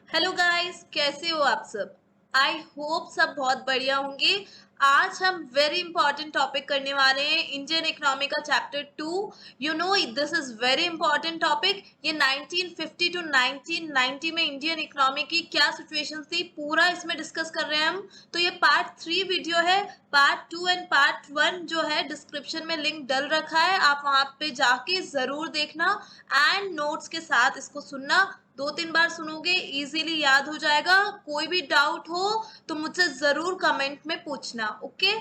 Hello guys, कैसे हो आप सब। आई होप सब बहुत बढ़िया होंगे। आज हम वेरी इंपॉर्टेंट टॉपिक करने वाले हैं, इंडियन इकोनॉमी का chapter 2। You know this is very important topic. ये 1950 टू 1990 में इंडियन इकोनॉमी की क्या सिचुएशन थी, पूरा इसमें डिस्कस कर रहे हैं हम। तो ये पार्ट 3 वीडियो है। पार्ट 2 एंड पार्ट 1 जो है डिस्क्रिप्शन में लिंक डल रखा है, आप वहां पे जाके जरूर देखना एंड नोट्स के साथ इसको सुनना। 2-3 बार सुनोगे इजीली याद हो जाएगा। कोई भी डाउट हो तो मुझसे जरूर कमेंट में पूछना, ओके।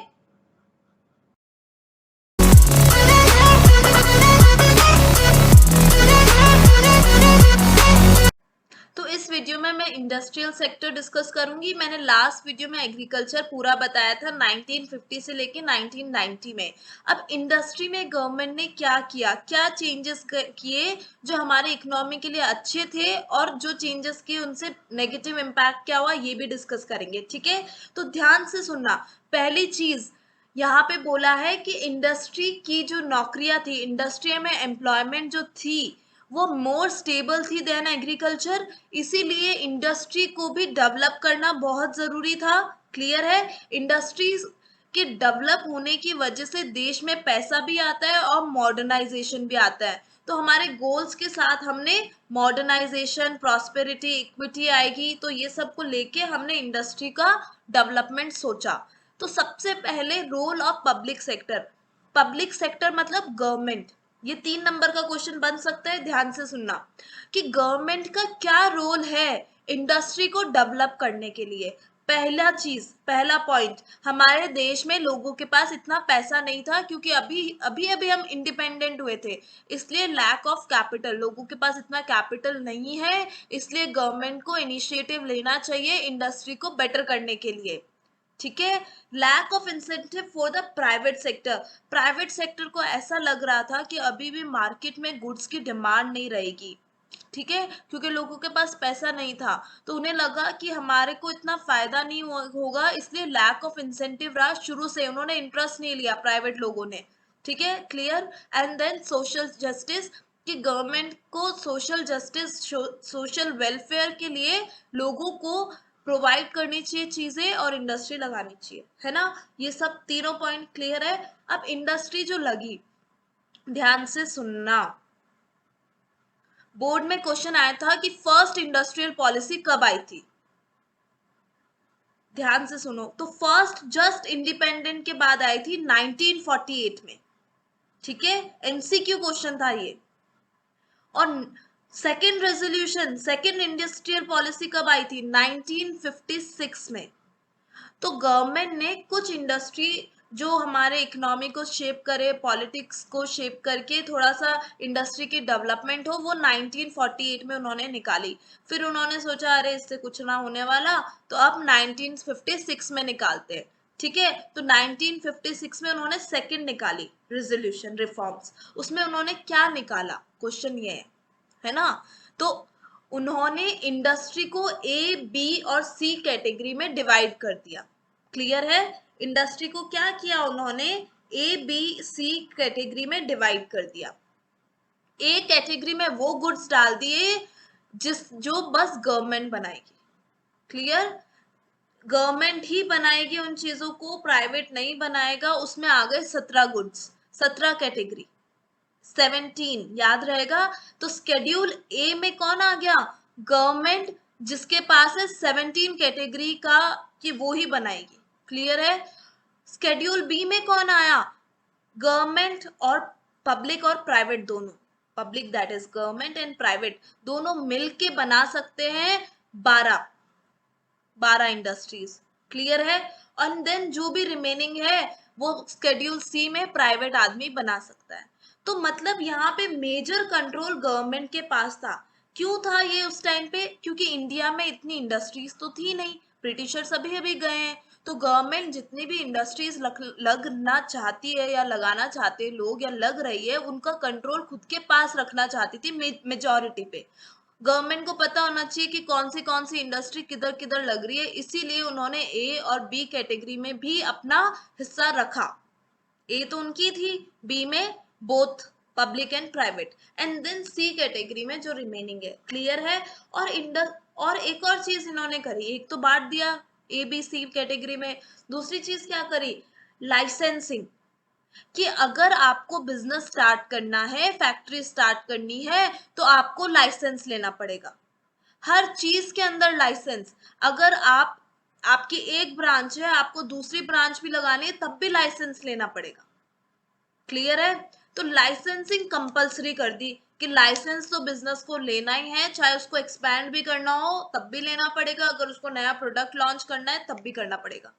तो इस वीडियो में मैं इंडस्ट्रियल सेक्टर डिस्कस करूंगी। मैंने लास्ट वीडियो में एग्रीकल्चर पूरा बताया था 1950 से लेके 1990 में। अब इंडस्ट्री में गवर्नमेंट ने क्या किया, क्या चेंजेस किए जो हमारे इकोनॉमी के लिए अच्छे थे, और जो चेंजेस किए उनसे नेगेटिव इम्पैक्ट क्या हुआ, ये भी डिस्कस करेंगे, ठीक है। तो ध्यान से सुनना। पहली चीज यहाँ पे बोला है कि इंडस्ट्री की जो नौकरियां थी, इंडस्ट्री में एम्प्लॉयमेंट जो थी वो मोर स्टेबल थी देन एग्रीकल्चर। इसीलिए इंडस्ट्री को भी डेवलप करना बहुत जरूरी था। क्लियर है। इंडस्ट्रीज के डेवलप होने की वजह से देश में पैसा भी आता है और मॉडर्नाइजेशन भी आता है। तो हमारे गोल्स के साथ हमने मॉडर्नाइजेशन, प्रॉस्पेरिटी, इक्विटी आएगी, तो ये सब को लेके हमने इंडस्ट्री का डेवलपमेंट सोचा। तो सबसे पहले role of public sector. Public sector मतलब गवर्नमेंट। ये 3 नंबर का क्वेश्चन बन सकता है, ध्यान से सुनना कि गवर्नमेंट का क्या रोल है इंडस्ट्री को डेवलप करने के लिए। पहला चीज, पहला पॉइंट, हमारे देश में लोगों के पास इतना पैसा नहीं था, क्योंकि अभी अभी अभी हम इंडिपेंडेंट हुए थे। इसलिए लैक ऑफ कैपिटल, लोगों के पास इतना कैपिटल नहीं है। इसलिए गवर्नमेंट को इनिशिएटिव लेना चाहिए इंडस्ट्री को बेटर करने के लिए, ठीक है। Lack of incentive for the private sector. Private sector को ऐसा लग रहा था कि अभी भी मार्केट में गुड्स की डिमांड नहीं रहेगी, ठीक है, क्योंकि लोगों के पास पैसा नहीं था। तो उन्हें लगा कि हमारे को इतना फायदा नहीं होगा, इसलिए लैक ऑफ इंसेंटिव रहा। शुरू से उन्होंने इंटरेस्ट नहीं लिया प्राइवेट लोगों ने, ठीक है, clear. And then social justice, कि गवर्नमेंट को सोशल जस्टिस, सोशल वेलफेयर के लिए लोगों को प्रोवाइड करनी चाहिए चीजें और इंडस्ट्री लगानी चाहिए, है ना। ये सब तीनों पॉइंट क्लियर है। अब इंडस्ट्री जो लगी, ध्यान से सुनना। बोर्ड में क्वेश्चन आया था कि फर्स्ट इंडस्ट्रियल पॉलिसी कब आई थी। ध्यान से सुनो। तो फर्स्ट जस्ट इंडिपेंडेंट के बाद आई थी 1948 में, ठीक है। एमसीक्यू क्वेश्चन था ये। और second resolution, second industrial policy कब आई थी, 1956 में। तो गवर्नमेंट ने कुछ इंडस्ट्री जो हमारे इकोनॉमी को शेप करे, पॉलिटिक्स को शेप करके थोड़ा सा इंडस्ट्री की डेवलपमेंट हो, वो 1948 में उन्होंने निकाली। फिर उन्होंने सोचा अरे इससे कुछ ना होने वाला, तो अब 1956 में निकालते हैं, ठीक है। तो 1956 में उन्होंने सेकंड निकाली रेजोल्यूशन रिफॉर्म्स। उसमें उन्होंने क्या निकाला, क्वेश्चन ये है ना। तो उन्होंने इंडस्ट्री को ए, बी और सी कैटेगरी में डिवाइड कर दिया। क्लियर है। इंडस्ट्री को क्या किया उन्होंने, ए, बी, सी कैटेगरी में डिवाइड कर दिया। ए कैटेगरी में वो गुड्स डाल दिए जो बस गवर्नमेंट बनाएगी। क्लियर। गवर्नमेंट ही बनाएगी उन चीजों को, प्राइवेट नहीं बनाएगा। उसमें आ गए 17 गुड्स, 17 कैटेगरी, 17 याद रहेगा। तो स्केड्यूल ए में कौन आ गया, गवर्नमेंट, जिसके पास है 17 कैटेगरी का, कि वो ही बनाएगी। क्लियर है। स्केड्यूल बी में कौन आया, गवर्नमेंट और पब्लिक और प्राइवेट दोनों। Public that is government and private दोनों मिलके बना सकते हैं 12 इंडस्ट्रीज। क्लियर है। और देन जो भी रिमेनिंग है वो स्केड्यूल सी में प्राइवेट आदमी बना सकता है। तो मतलब यहाँ पे मेजर कंट्रोल गवर्नमेंट के पास था। क्यों था ये उस टाइम पे, क्योंकि इंडिया में इतनी इंडस्ट्रीज तो थी नहीं, ब्रिटिशर्स अभी अभी गए हैं। तो गवर्नमेंट जितनी भी इंडस्ट्रीज लगना चाहती है या लगाना चाहते हैं लोग, या लग रही है, उनका कंट्रोल खुद के पास रखना चाहती थी मेजोरिटी पे। गवर्नमेंट को पता होना चाहिए कि कौन सी इंडस्ट्री किधर किधर लग रही है, इसीलिए उन्होंने ए और बी कैटेगरी में भी अपना हिस्सा रखा। ए तो उनकी थी, बी में both public and private, and then C category में जो रिमेनिंग है। क्लियर है? और एक और चीज इन्होंने करी, एक तो बांट दिया ए बी सी कैटेगरी में, दूसरी चीज क्या करी, लाइसेंसिंग, कि अगर आपको बिजनेस स्टार्ट करना है, फैक्ट्री स्टार्ट करनी है, तो आपको लाइसेंस लेना पड़ेगा, हर चीज के अंदर लाइसेंस। अगर आपकी एक ब्रांच है, आपको दूसरी ब्रांच भी लगानी है, तब भी लाइसेंस लेना पड़ेगा। क्लियर है? तो लाइसेंसिंग कंपलसरी कर दी कि लाइसेंस तो बिजनेस को लेना ही है, चाहे उसको एक्सपैंड भी करना हो तब भी लेना पड़ेगा, अगर उसको नया प्रोडक्ट लॉन्च करना है तब भी करना पड़ेगा।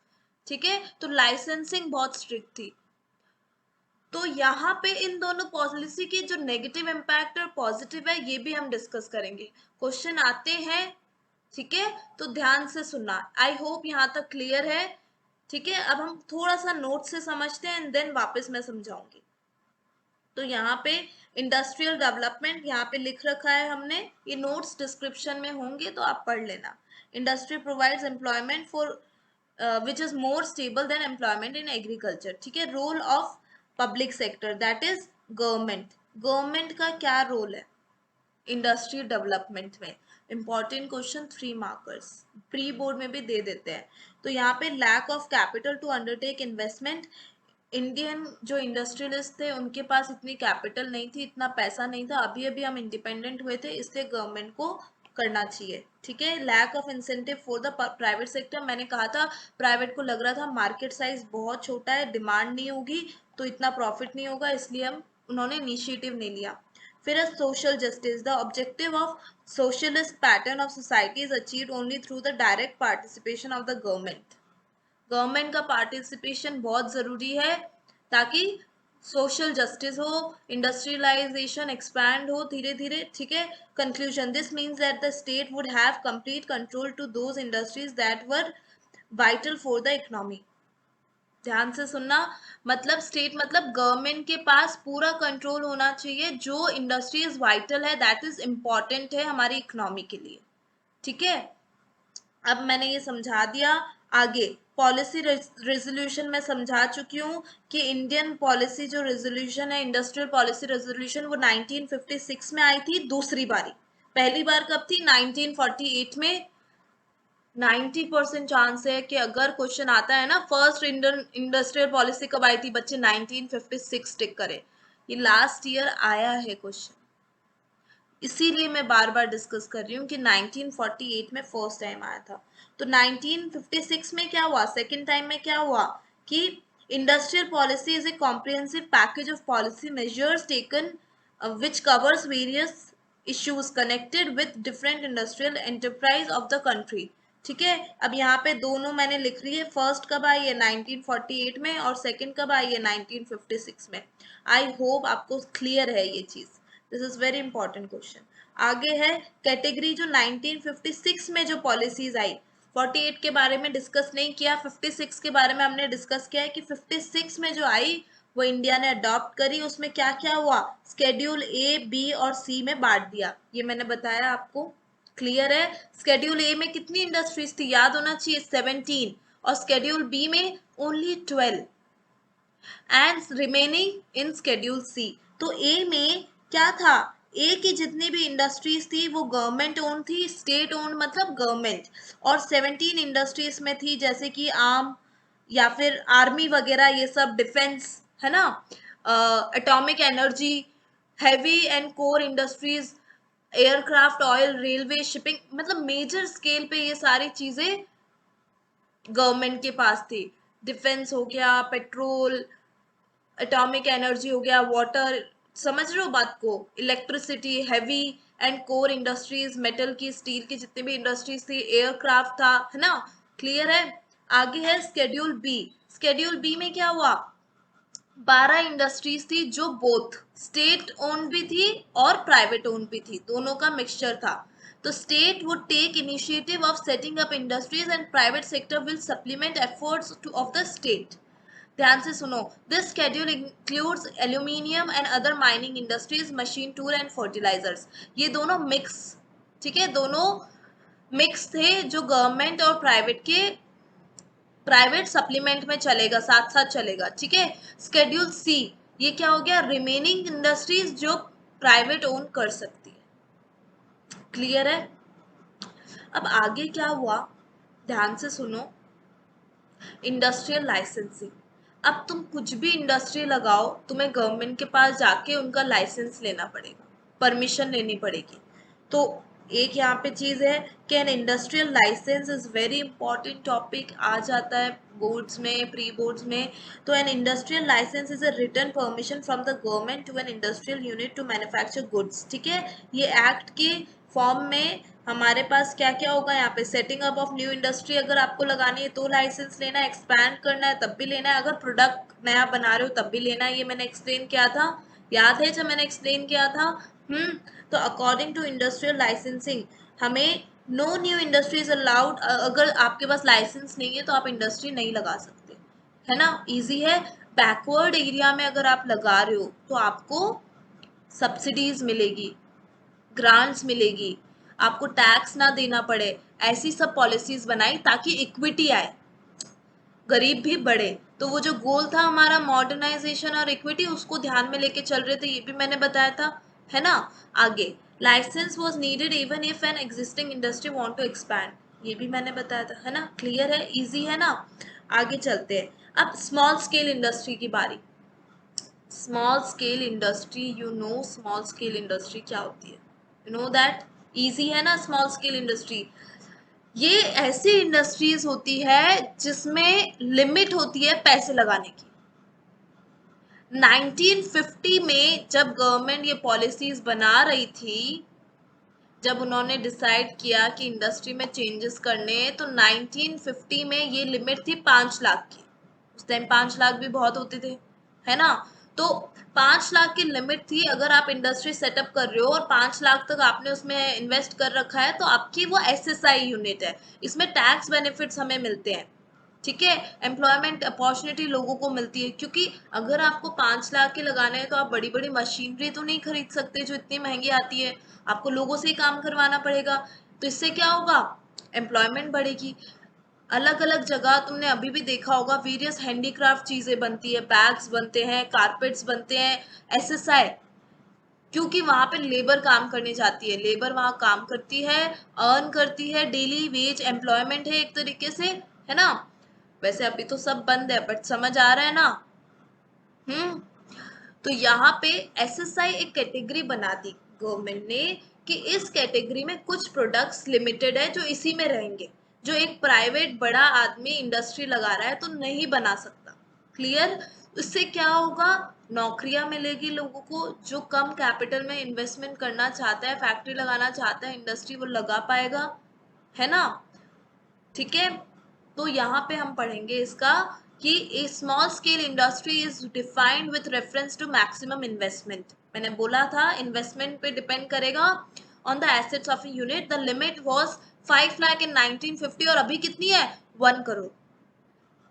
ठीक है, तो लाइसेंसिंग बहुत स्ट्रिक्ट थी। तो यहाँ पे इन दोनों पॉलिसी की जो नेगेटिव इम्पैक्ट और पॉजिटिव है, ये भी हम डिस्कस करेंगे। क्वेश्चन आते हैं, ठीक है, तो ध्यान से सुनना। आई होप यहाँ तक क्लियर है। ठीक है, अब हम थोड़ा सा नोट से समझते हैं एंड देन वापस मैं समझाऊंगी। तो यहाँ पे इंडस्ट्रियल डेवलपमेंट यहाँ पे लिख रखा है हमने, ये नोट्स डिस्क्रिप्शन में होंगे तो आप पढ़ लेना। Industry provides employment for which is more stable than employment in agriculture. ठीक है, role of public sector that is government. Government का क्या रोल है इंडस्ट्री डेवलपमेंट में? Important question, 3 markers, pre board में भी दे देते हैं। तो यहाँ पे lack of capital to undertake investment. Indian जो इंडस्ट्रियलिस्ट थे उनके पास इतनी कैपिटल नहीं थी, इतना पैसा नहीं था, अभी अभी हम इंडिपेंडेंट हुए थे, इसलिए गवर्नमेंट को करना चाहिए। ठीक है, lack of incentive for the private sector. मैंने कहा था प्राइवेट को लग रहा था मार्केट साइज बहुत छोटा है, डिमांड नहीं होगी तो इतना प्रॉफिट नहीं होगा, इसलिए उन्होंने इनिशिएटिव नहीं लिया। फिर social justice, the objective of socialist pattern of society is achieved only through the direct participation of the government. Government का पार्टिसिपेशन बहुत जरूरी है ताकि सोशल जस्टिस हो, इंडस्ट्रियलाइजेशन एक्सपैंड हो धीरे धीरे। ठीक है, conclusion, this means that the state would have complete control to those industries that were vital for the economy. ध्यान से सुनना, मतलब स्टेट मतलब गवर्नमेंट के पास पूरा कंट्रोल होना चाहिए, जो इंडस्ट्रीज वाइटल है, दैट इज इम्पॉर्टेंट है हमारी इकोनॉमी के लिए। ठीक है, अब मैंने ये समझा दिया। आगे पॉलिसी रेजोल्यूशन में समझा चुकी हूँ कि इंडियन पॉलिसी जो रेजोल्यूशन है, इंडस्ट्रियल पॉलिसी रेजोल्यूशन, वो 1956 में आई थी दूसरी बारी। पहली बार कब थी? 1948 में। 90% चांस है कि अगर क्वेश्चन आता है ना फर्स्ट इंडियन इंडस्ट्रियल पॉलिसी कब आई थी, बच्चे 1956 टिक करे, ये लास्ट ईयर आया है क्वेश्चन, इसीलिए मैं बार बार डिस्कस कर रही हूँ कि 1948 में फर्स्ट टाइम आया था। तो 1956 में क्या हुआ, सेकेंड टाइम में क्या हुआ कि industrial policy is a comprehensive package of policy measures taken which covers various issues connected with different industrial enterprise of the country. ठीक है, अब यहाँ पे दोनों मैंने लिख रही है, फर्स्ट कब आई है 1948 में और सेकंड कब आई है 1956 में। आई होप आपको क्लियर है ये चीज, this is very important question. आगे है कैटेगरी जो 1956 में जो पॉलिसीज आई, 48 के बारे में डिस्कस नहीं किया, 56 के बारे में हमने डिस्कस किया है कि 56 में जो आई वो इंडिया ने अडॉप्ट करी। उसमें क्या क्या हुआ, स्केड्यूल ए बी और सी में बांट दिया, ये मैंने बताया आपको। क्लियर है? स्केड्यूल ए में कितनी इंडस्ट्रीज थी, याद होना चाहिए 17, और स्केड्यूल बी में only 12 and remaining in schedule C. तो ए में क्या था, ए की जितनी भी इंडस्ट्रीज थी वो गवर्नमेंट ओन थी, स्टेट ओन मतलब गवर्नमेंट, और 17 इंडस्ट्रीज में थी जैसे कि आर्म या फिर आर्मी वगैरह, ये सब डिफेंस है ना, atomic energy, heavy and core industries, aircraft, oil, railway, shipping, मतलब मेजर स्केल पे ये सारी चीजें गवर्नमेंट के पास थी। डिफेंस हो गया, पेट्रोल, एटॉमिक एनर्जी हो गया, वाटर, समझ रहे हो बात को, electricity, heavy and core industries, metal की, स्टील की जितनी भी इंडस्ट्रीज थी, एयरक्राफ्ट था, है ना। क्लियर है? आगे है स्केड्यूल बी। स्केड्यूल बी में क्या हुआ, 12 इंडस्ट्रीज थी जो बोथ स्टेट ओन भी थी और प्राइवेट ओन भी थी, दोनों का मिक्सचर था। तो state would take initiative of setting up industries and private sector will supplement efforts of the state. ध्यान से सुनो, this schedule includes aluminium and other mining industries, machine tool and fertilisers. ये दोनों मिक्स, ठीक है, दोनों मिक्स थे जो गवर्नमेंट और प्राइवेट सप्लीमेंट में चलेगा, साथ साथ चलेगा। ठीक है, स्केड्यूल सी, ये क्या हो गया, रिमेनिंग इंडस्ट्रीज जो प्राइवेट ओन कर सकती है। क्लियर है। अब आगे क्या हुआ, ध्यान से सुनो। Industrial licensing. अब तुम कुछ भी इंडस्ट्री लगाओ, तुम्हें गवर्नमेंट के पास जाके उनका लाइसेंस लेना पड़ेगा, परमिशन लेनी पड़ेगी। तो एक यहाँ पे चीज है कि an industrial licence is very important topic, आ जाता है बोर्ड्स में, प्री बोर्ड्स में। तो an industrial licence is a written permission from the government to an industrial unit to manufacture goods. ठीक है, ये एक्ट के फॉर्म में हमारे पास क्या क्या होगा यहाँ पे, setting up of new industry अगर आपको लगानी है तो लाइसेंस लेना है, एक्सपैंड करना है तब भी लेना है, अगर प्रोडक्ट नया बना रहे हो तब भी लेना है। ये मैंने एक्सप्लेन किया था, याद है जब मैंने एक्सप्लेन किया था। तो अकॉर्डिंग टू इंडस्ट्रियल लाइसेंसिंग हमें no new industry is allowed. अगर आपके पास लाइसेंस नहीं है तो आप इंडस्ट्री नहीं लगा सकते, है ना, इजी है। बैकवर्ड एरिया में अगर आप लगा रहे हो तो आपको सब्सिडीज मिलेगी, ग्रांट्स मिलेगी, आपको टैक्स ना देना पड़े, ऐसी सब पॉलिसीज बनाई ताकि इक्विटी आए, गरीब भी बढ़े। तो वो जो गोल था हमारा मॉडर्नाइजेशन और इक्विटी, उसको ध्यान में लेके चल रहे थे, ये भी मैंने बताया था, है ना। आगे, licence was needed even if an existing industry want to expand, ये भी मैंने बताया था, है ना। क्लियर है, इजी है ना। आगे चलते हैं, अब स्मॉल स्केल इंडस्ट्री की बारी। Small scale industry, you know small scale industry क्या होती है, यू नो दैट, इजी है ना। स्मॉल स्केल इंडस्ट्री ये ऐसी इंडस्ट्रीज होती है जिसमें लिमिट होती है पैसे लगाने की। 1950 में जब गवर्नमेंट ये पॉलिसीज बना रही थी, जब उन्होंने डिसाइड किया कि इंडस्ट्री में चेंजेस करने हैं, तो 1950 में ये लिमिट थी 5 लाख की। उस टाइम 5 लाख भी बहुत होते थे, है ना। तो 5 लाख की लिमिट थी, अगर आप इंडस्ट्री सेटअप कर रहे हो और 5 लाख तक आपने उसमें इन्वेस्ट कर रखा है तो आपकी वो एसएसआई यूनिट है, इसमें टैक्स बेनिफिट्स हमें मिलते हैं। ठीक है, एम्प्लॉयमेंट अपॉर्चुनिटी लोगों को मिलती है, क्योंकि अगर आपको 5 लाख के लगाने हैं तो आप बड़ी बड़ी मशीनरी तो नहीं खरीद सकते जो इतनी महंगी आती है, आपको लोगों से ही काम करवाना पड़ेगा। तो इससे क्या होगा, एम्प्लॉयमेंट बढ़ेगी। अलग अलग जगह तुमने अभी भी देखा होगा, वेरियस हैंडीक्राफ्ट चीजें बनती है, बैग्स बनते हैं, कारपेट्स बनते हैं, एसएसआई, क्योंकि वहां पे लेबर काम करने जाती है, लेबर वहां काम करती है, अर्न करती है, डेली वेज एम्प्लॉयमेंट है एक तरीके से, है ना। वैसे अभी तो सब बंद है, बट समझ आ रहा है ना। हम्म। तो यहाँ पे एसएसआई एक कैटेगरी बना दी गवर्नमेंट ने, कि इस कैटेगरी में कुछ प्रोडक्ट्स लिमिटेड है जो इसी में रहेंगे, जो एक प्राइवेट बड़ा आदमी इंडस्ट्री लगा रहा है तो नहीं बना सकता। क्लियर। इससे क्या होगा, नौकरियां मिलेगी लोगों को, जो कम कैपिटल में इन्वेस्टमेंट करना चाहता है, फैक्ट्री लगाना चाहता है, इंडस्ट्री वो लगा पाएगा, है ना। ठीक है, तो यहाँ पे हम पढ़ेंगे इसका कि a small scale industry is defined with reference to maximum investment. मैंने बोला था इन्वेस्टमेंट पे डिपेंड करेगा on the assets of unit. The limit was 5 lakh in 1950 और अभी कितनी है, 1 करोड़।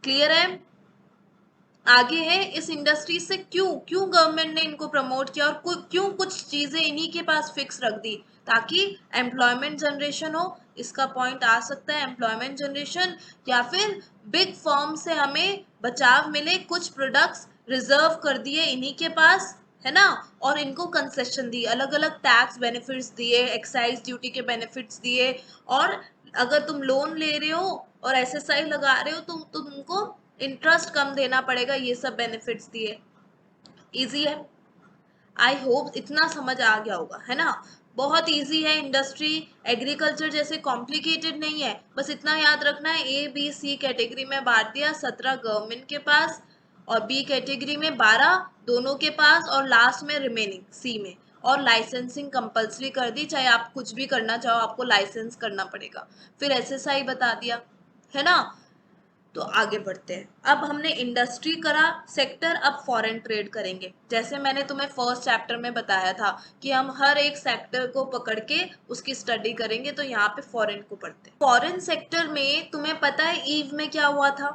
क्लियर है। आगे है, इस इंडस्ट्री से क्यों क्यों गवर्नमेंट ने इनको प्रमोट किया और क्यों कुछ चीजें इन्हीं के पास फिक्स रख दी, ताकि एम्प्लॉयमेंट जनरेशन हो। इसका पॉइंट आ सकता है एम्प्लॉयमेंट जनरेशन, या फिर बिग फर्म से हमें बचाव मिले, कुछ प्रोडक्ट्स रिजर्व कर दिए इन्हीं के पास, है ना, और इनको कंसेशन दी, अलग अलग टैक्स बेनिफिट्स दिए, एक्साइज ड्यूटी के बेनिफिट्स दिए, और अगर तुम लोन ले रहे हो और एसएसआई लगा रहे हो तो तुमको इंटरेस्ट कम देना पड़ेगा, ये सब बेनिफिट्स दिए। इजी है, आई होप इतना समझ आ गया होगा, है ना। बहुत इजी है इंडस्ट्री, एग्रीकल्चर जैसे कॉम्प्लिकेटेड नहीं है, बस इतना याद रखना है, ए बी सी कैटेगरी में बांट दिया, 17 गवर्नमेंट के पास और बी कैटेगरी में 12 दोनों के पास, और लास्ट में रिमेनिंग सी में। और लाइसेंसिंग कंपलसरी कर दी, चाहे आप कुछ भी करना चाहो आपको लाइसेंस करना पड़ेगा। फिर एसएसआई बता दिया, है ना। तो आगे बढ़ते हैं, अब हमने इंडस्ट्री करा सेक्टर, अब फॉरेन ट्रेड करेंगे। जैसे मैंने तुम्हें फर्स्ट चैप्टर में बताया था कि हम हर एक सेक्टर को पकड़ के उसकी स्टडी करेंगे, तो यहाँ पे फॉरेन को पढ़ते हैं। फॉरेन सेक्टर में तुम्हें पता है ईव में क्या हुआ था,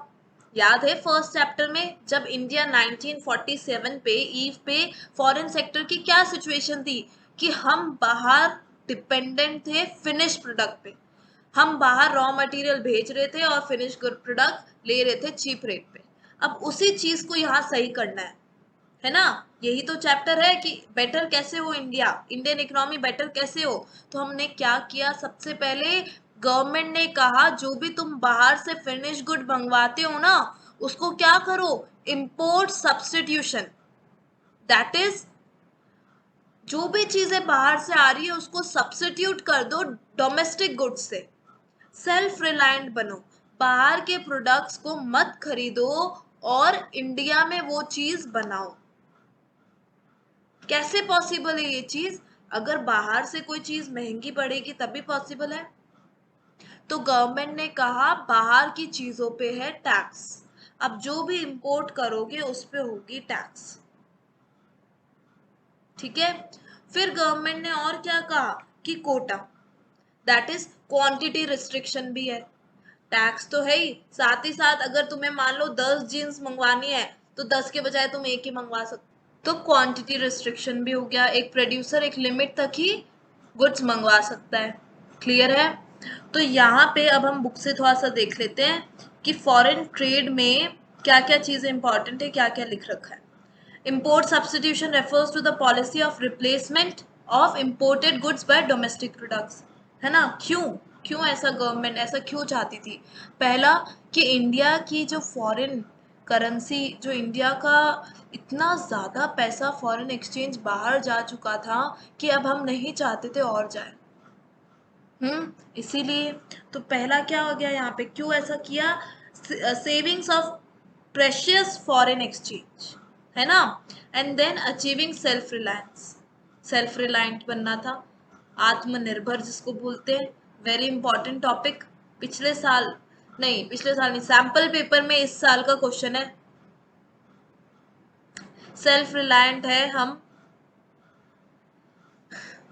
याद है फर्स्ट चैप्टर में जब इंडिया 1947 पे ईव पे फॉरेन सेक्टर की क्या सिचुएशन थी, कि हम बाहर डिपेंडेंट थे फिनिश प्रोडक्ट पे, हम बाहर रॉ मटेरियल भेज रहे थे और फिनिश गुड प्रोडक्ट ले रहे थे चीप रेट पे। अब उसी चीज को यहाँ सही करना है ना। यही तो चैप्टर है कि बेटर कैसे हो इंडिया, इंडियन इकोनॉमी बेटर कैसे हो। तो हमने क्या किया, सबसे पहले गवर्नमेंट ने कहा जो भी तुम बाहर से फिनिश गुड मंगवाते हो ना, उसको क्या करो, इंपोर्ट सब्स्टिट्यूशन। दैट इज, जो भी चीजें बाहर से आ रही है उसको सब्स्टिट्यूट कर दो डोमेस्टिक गुड्स से। सेल्फ रिलायंट बनो, बाहर के प्रोडक्ट्स को मत खरीदो और इंडिया में वो चीज बनाओ। कैसे पॉसिबल है ये चीज, अगर बाहर से कोई चीज महंगी पड़ेगी तभी पॉसिबल है। तो गवर्नमेंट ने कहा बाहर की चीजों पे है टैक्स, अब जो भी इंपोर्ट करोगे उस पे होगी टैक्स। ठीक है। फिर गवर्नमेंट ने और क्या कहा कि quota, that is quantity restriction भी है। टैक्स तो है ही, साथ ही साथ अगर तुम्हें मान लो 10 जीन्स मंगवानी है तो 10 के बजाय तुम एक ही मंगवा सकते। तो क्वांटिटी रिस्ट्रिक्शन भी हो गया, एक प्रोड्यूसर एक लिमिट तक ही गुड्स मंगवा सकता है। क्लियर है। तो यहाँ पे अब हम बुक से थोड़ा सा देख लेते हैं कि फॉरेन ट्रेड में क्या क्या चीजें इंपॉर्टेंट है, क्या क्या लिख रखा है। Import substitution refers to the policy of replacement of imported goods by domestic products, है ना। क्यों, क्यों ऐसा गवर्नमेंट ऐसा क्यों चाहती थी। पहला कि इंडिया की जो फॉरेन करेंसी, जो इंडिया का इतना ज़्यादा पैसा फॉरेन एक्सचेंज बाहर जा चुका था कि अब हम नहीं चाहते थे और जाए। इसीलिए तो पहला क्या हो गया यहाँ पे, क्यों ऐसा किया, savings of precious foreign exchange, है ना। And then achieving self reliance, self reliant बनना था, आत्मनिर्भर जिसको बोलते हैं। वेरी इंपॉर्टेंट टॉपिक, पिछले साल नहीं, पिछले साल नहीं, सैंपल पेपर में इस साल का क्वेश्चन है। सेल्फ रिलायंट है हम,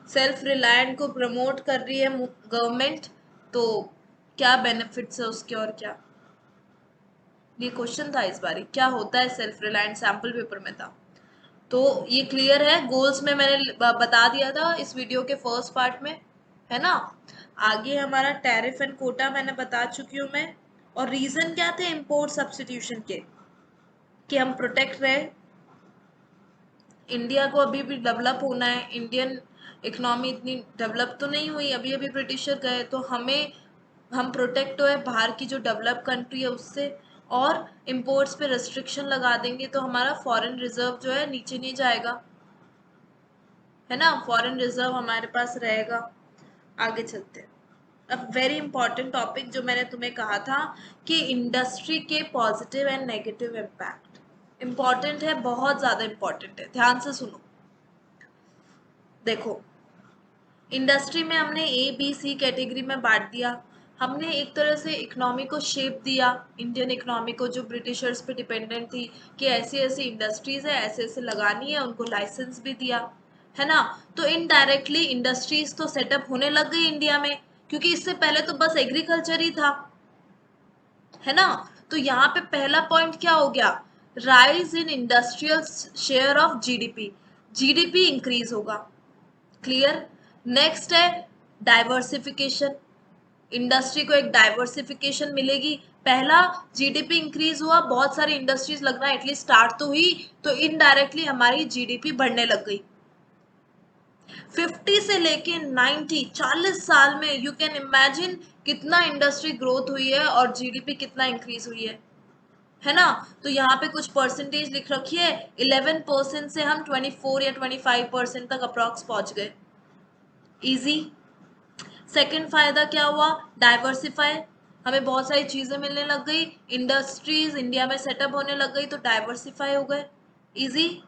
सेल्फ रिलायंट को प्रमोट कर रही है गवर्नमेंट, तो क्या बेनिफिट्स है उसके और क्या। ये क्वेश्चन था इस बार, क्या होता है सेल्फ रिलायंट, सैंपल पेपर में था। तो ये क्लियर है, गोल्स में मैंने बता दिया था इस वीडियो के फर्स्ट पार्ट में, है ना। आगे हमारा टैरिफ एंड कोटा मैंने बता चुकी हूँ मैं। और रीजन क्या थे इंपोर्ट सब्स्टिट्यूशन के, कि हम प्रोटेक्ट रहे, इंडिया को अभी भी डेवलप होना है, इंडियन इकोनॉमी इतनी डेवलप तो नहीं हुई, अभी अभी ब्रिटिशर गए, तो हमें, हम प्रोटेक्ट हुए बाहर की जो डेवलप कंट्री है उससे। और इंपोर्ट्स पे रेस्ट्रिक्शन लगा देंगे तो हमारा फॉरेन रिजर्व जो है नीचे नहीं जाएगा, है ना, फॉरेन रिजर्व हमारे पास रहेगा। आगे चलते हैं। अब वेरी इंपॉर्टेंट टॉपिक जो मैंने तुम्हें कहा था कि इंडस्ट्री के positive and negative impact, important है, बहुत ज्यादा इंपॉर्टेंट है, ध्यान से सुनो। देखो, इंडस्ट्री में हमने ए बी सी कैटेगरी में बांट दिया। हमने एक तरह से इकोनॉमी को शेप दिया, इंडियन इकोनॉमी को जो ब्रिटिशर्स पे डिपेंडेंट थी, कि ऐसी ऐसी इंडस्ट्रीज है, ऐसे ऐसे लगानी है, उनको लाइसेंस भी दिया, है ना। तो इनडायरेक्टली इंडस्ट्रीज तो सेटअप होने लग गई इंडिया में, क्योंकि इससे पहले तो बस एग्रीकल्चर ही था, है ना। तो यहाँ पे पहला पॉइंट क्या हो गया, rise in industrial share of GDP, GDP increase होगा। क्लियर। नेक्स्ट है डाइवर्सिफिकेशन, इंडस्ट्री को एक डाइवर्सिफिकेशन मिलेगी। पहला, जीडीपी इंक्रीज हुआ, बहुत सारी इंडस्ट्रीज लगना एटलीस्ट स्टार्ट तो हुई, तो इनडायरेक्टली हमारी जीडीपी बढ़ने लग गई। 50 से लेके 90, 40 साल में यू कैन इमेजिन कितना इंडस्ट्री ग्रोथ हुई है और जीडीपी कितना इंक्रीज हुई है ना। तो यहाँ पे कुछ परसेंटेज लिख रखी है, 11% से हम 24 या 25% तक अप्रॉक्स पहुंच गए। इजी। सेकंड फायदा क्या हुआ, डाइवर्सिफाई, हमें बहुत सारी चीजें मिलने लग गई, इंडस्ट्रीज इंडिया में सेटअप होने लग गई, तो डाइवर्सिफाई हो गए। इजी।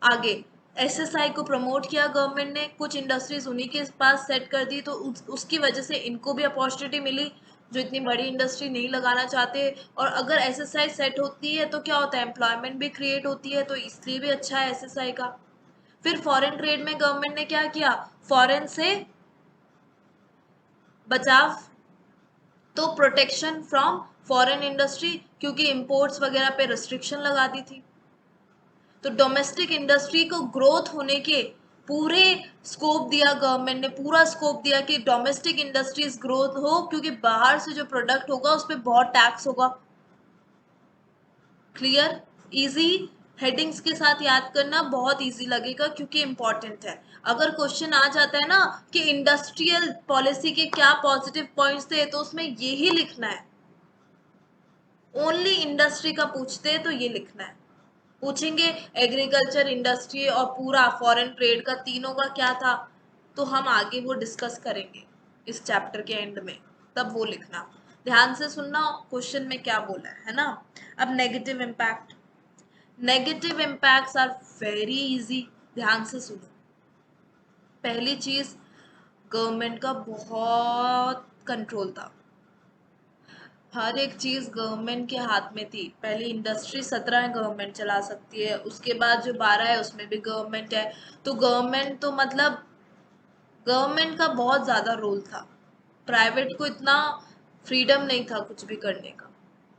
आगे, एसएसआई को प्रमोट किया गवर्नमेंट ने, कुछ इंडस्ट्रीज उन्हीं के पास सेट कर दी, तो उसकी वजह से इनको भी अपॉर्चुनिटी मिली जो इतनी बड़ी इंडस्ट्री नहीं लगाना चाहते। और अगर एसएसआई सेट होती है तो क्या होता है, एम्प्लॉयमेंट भी क्रिएट होती है, तो इसलिए भी अच्छा है एसएसआई का। फिर फॉरेन ट्रेड में गवर्नमेंट ने क्या किया, फॉरेन से बचाव, तो प्रोटेक्शन फ्रॉम फॉरेन इंडस्ट्री, क्योंकि इंपोर्ट्स वगैरह पे रिस्ट्रिक्शन लगा दी थी। तो डोमेस्टिक इंडस्ट्री को ग्रोथ होने के पूरे स्कोप दिया गवर्नमेंट ने, पूरा स्कोप दिया कि डोमेस्टिक इंडस्ट्रीज ग्रोथ हो, क्योंकि बाहर से जो प्रोडक्ट होगा उस पर बहुत टैक्स होगा। क्लियर। इजी। हेडिंग्स के साथ याद करना बहुत इजी लगेगा क्योंकि इंपॉर्टेंट है। अगर क्वेश्चन आ जाता है ना कि इंडस्ट्रियल पॉलिसी के क्या पॉजिटिव पॉइंट्स थे तो उसमें यही लिखना है। ओनली इंडस्ट्री का पूछते हैं तो ये लिखना है। पूछेंगे एग्रीकल्चर, इंडस्ट्री और पूरा फॉरेन ट्रेड का, तीनों का क्या था, तो हम आगे वो डिस्कस करेंगे इस चैप्टर के एंड में, तब वो लिखना। ध्यान से सुनना क्वेश्चन में क्या बोला है ना। अब negative impact. Negative impacts are very easy, ध्यान से सुनो। पहली चीज, गवर्नमेंट का बहुत कंट्रोल था, हर एक चीज गवर्नमेंट के हाथ में थी। पहले इंडस्ट्री 17 गवर्नमेंट चला सकती है, उसके बाद जो 12 है उसमें भी गवर्नमेंट है। तो गवर्नमेंट तो मतलब गवर्नमेंट का बहुत ज्यादा रोल था, प्राइवेट को इतना फ्रीडम नहीं था कुछ भी करने का,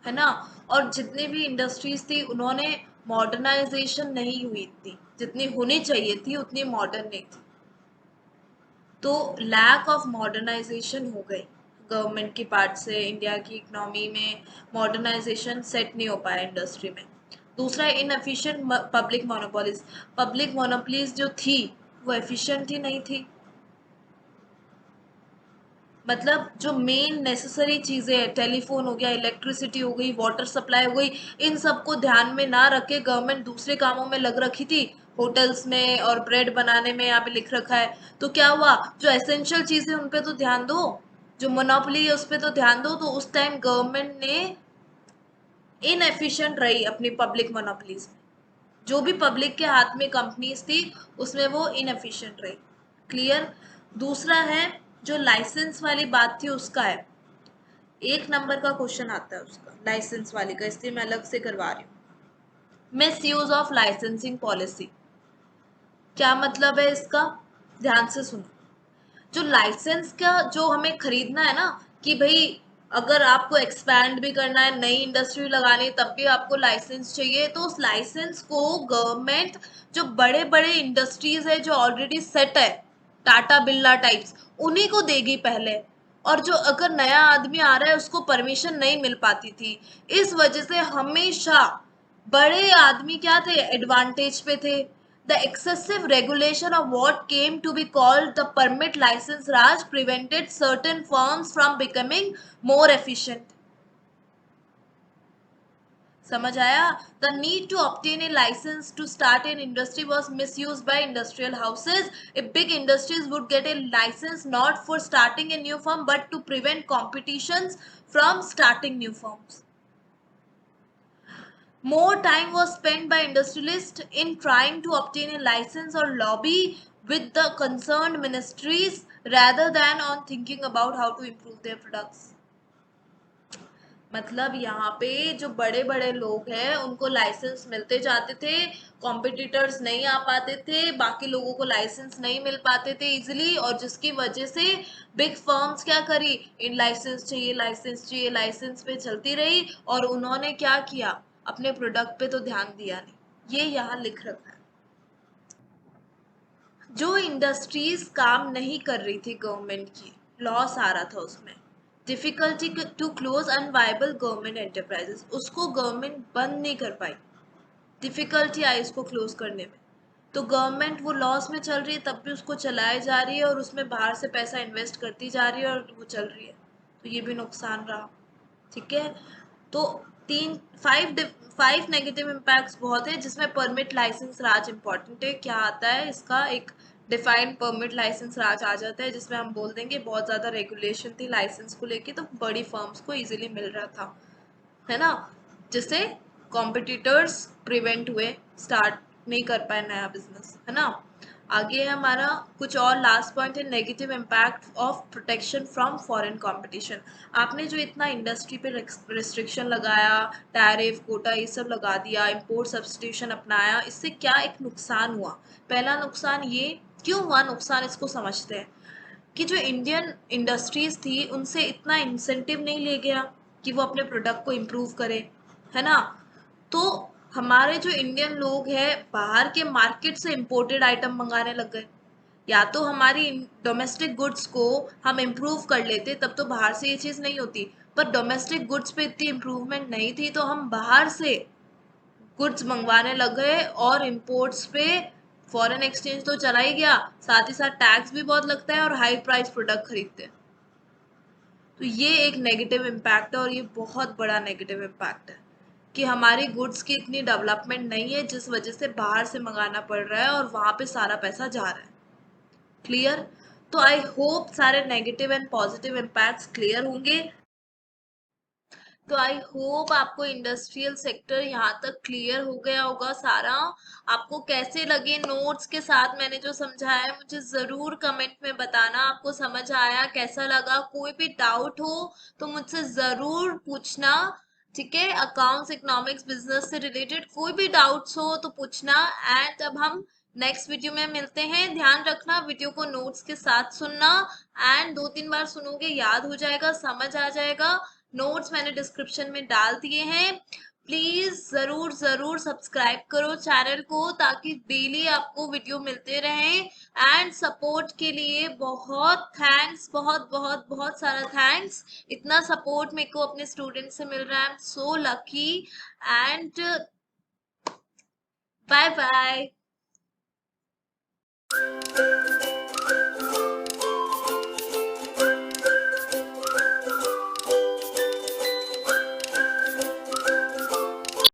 है ना। और जितनी भी इंडस्ट्रीज थी उन्होंने मॉडर्नाइजेशन नहीं हुई थी, जितनी होनी चाहिए थी उतनी मॉडर्न नहीं थी। तो लैक ऑफ मॉडर्नाइजेशन हो गई गवर्नमेंट की पार्ट से, इंडिया की इकोनॉमी में मॉडर्नाइजेशन सेट नहीं हो पाया इंडस्ट्री में। दूसरा, inefficient public monopolies. Public monopolies जो थी वो एफिशिएंट ही नहीं थी। मतलब जो मेन नेसेसरी चीजें हैं, टेलीफोन हो गया, इलेक्ट्रिसिटी हो गई, वाटर सप्लाई हो गई, इन सबको ध्यान में ना रख के गवर्नमेंट दूसरे कामों में लग रखी थी, होटल्स में और ब्रेड बनाने में, यहाँ पे लिख रखा है। तो क्या हुआ, जो एसेंशियल चीजें उन पे तो ध्यान दो, जो मोनोपोली है उस पे तो ध्यान दो। तो उस टाइम गवर्नमेंट ने इनएफिशिएंट रही अपनी पब्लिक मोनोपोलीज में, जो भी पब्लिक के हाथ में कंपनीज थी उसमें वो इनएफिशिएंट रही। क्लियर। दूसरा है, जो लाइसेंस वाली बात थी उसका है, 1 नंबर का क्वेश्चन आता है उसका, लाइसेंस वाली का, इसलिए मैं अलग से करवा रही हूँ। Miss use of licensing policy, क्या मतलब है इसका, ध्यान से सुनो। जो लाइसेंस का जो हमें खरीदना है ना, कि भाई अगर आपको एक्सपैंड भी करना है, नई इंडस्ट्री लगानी है, तब भी आपको लाइसेंस चाहिए, तो उस लाइसेंस को गवर्नमेंट जो बड़े बड़े इंडस्ट्रीज है जो ऑलरेडी सेट है, टाटा बिरला टाइप्स, उन्हीं को देगी पहले। और जो अगर नया आदमी आ रहा है उसको परमिशन नहीं मिल पाती थी। इस वजह से हमेशा बड़े आदमी क्या थे, एडवांटेज पे थे। The excessive regulation of what came to be called the permit license Raj prevented certain firms from becoming more efficient. समझ आया? The need to obtain a license to start an industry was misused by industrial houses. If big industries would get a license not for starting a new firm but to prevent competitions from starting new firms. More time was spent by industrialists in trying to obtain a license or lobby with the concerned ministries rather than on thinking about how to improve their products. मतलब यहाँ पे जो बड़े बड़े लोग हैं उनको licence मिलते जाते थे, कॉम्पिटिटर्स नहीं आ पाते थे, बाकी लोगों को लाइसेंस नहीं मिल पाते थे इजिली, और जिसकी वजह से बिग फर्म्स क्या करी, इन लाइसेंस चाहिए, लाइसेंस चाहिए, लाइसेंस पे चलती रही, और उन्होंने क्या किया, अपने प्रोडक्ट पे तो ध्यान दिया नहीं। ये यहाँ लिख रखा है। जो इंडस्ट्रीज काम नहीं कर रही थी गवर्नमेंट की, लॉस आ रहा था उसमें, difficulty to close unviable government enterprises, उसको गवर्नमेंट बंद नहीं कर पाई, डिफिकल्टी आई उसको क्लोज करने में। तो गवर्नमेंट वो लॉस में चल रही है तब भी उसको चलाए जा रही है, और उसमें बाहर से पैसा इन्वेस्ट करती जा रही है और वो चल रही है, तो ये भी नुकसान रहा। ठीक है। तो तीन फाइव फाइव नेगेटिव इम्पैक्ट्स बहुत है, जिसमें परमिट लाइसेंस राज इंपॉर्टेंट है। क्या आता है इसका, एक डिफाइंड परमिट लाइसेंस राज आ जाता है, जिसमें हम बोल देंगे बहुत ज़्यादा रेगुलेशन थी लाइसेंस को लेके, तो बड़ी फर्म्स को इजीली मिल रहा था, है ना, जिससे कॉम्पिटिटर्स प्रिवेंट हुए, स्टार्ट नहीं कर पाए नया बिजनेस, है ना। आगे है हमारा कुछ और लास्ट पॉइंट है, negative impact of protection from foreign competition. आपने जो इतना इंडस्ट्री पे रिस्ट्रिक्शन लगाया, टैरिफ कोटा ये सब लगा दिया, इंपोर्ट सब्स्टिट्यूशन अपनाया, इससे क्या एक नुकसान हुआ। पहला नुकसान ये क्यों हुआ, नुकसान इसको समझते हैं, कि जो इंडियन इंडस्ट्रीज थी उनसे इतना इंसेंटिव नहीं ले गया कि वो अपने प्रोडक्ट को इम्प्रूव करे, है ना। तो हमारे जो इंडियन लोग हैं बाहर के मार्केट से इम्पोर्टेड आइटम मंगाने लग गए। या तो हमारी डोमेस्टिक गुड्स को हम इम्प्रूव कर लेते तब तो बाहर से ये चीज़ नहीं होती, पर डोमेस्टिक गुड्स पे इतनी इम्प्रूवमेंट नहीं थी, तो हम बाहर से गुड्स मंगवाने लग गए और इंपोर्ट्स पे फॉरेन एक्सचेंज तो चला ही गया, साथ ही साथ टैक्स भी बहुत लगता है और हाई प्राइस प्रोडक्ट खरीदते हैं। तो ये एक नेगेटिव इम्पैक्ट है और ये बहुत बड़ा नेगेटिव इम्पैक्ट है कि हमारी गुड्स की इतनी डेवलपमेंट नहीं है, जिस वजह से बाहर से मंगाना पड़ रहा है और वहां पे सारा पैसा जा रहा है। क्लियर? तो आई होप सारे negative and positive impacts clear होंगे। तो आई होप आपको इंडस्ट्रियल सेक्टर यहाँ तक क्लियर हो गया होगा सारा। आपको कैसे लगे नोट्स के साथ मैंने जो समझाया है, मुझे जरूर कमेंट में बताना आपको समझ आया कैसा लगा। कोई भी डाउट हो तो मुझसे जरूर पूछना, ठीक है? अकाउंट्स, इकोनॉमिक्स, बिजनेस से रिलेटेड कोई भी डाउट्स हो तो पूछना। एंड अब हम नेक्स्ट वीडियो में मिलते हैं। ध्यान रखना वीडियो को नोट्स के साथ सुनना, एंड 2-3 बार सुनोगे याद हो जाएगा, समझ आ जाएगा। नोट्स मैंने डिस्क्रिप्शन में डाल दिए हैं। प्लीज जरूर जरूर सब्सक्राइब करो चैनल को ताकि डेली आपको वीडियो मिलते रहें। एंड सपोर्ट के लिए बहुत थैंक्स, बहुत बहुत बहुत सारा थैंक्स। इतना सपोर्ट मेरे को अपने स्टूडेंट से मिल रहा है। I am so lucky. And bye bye.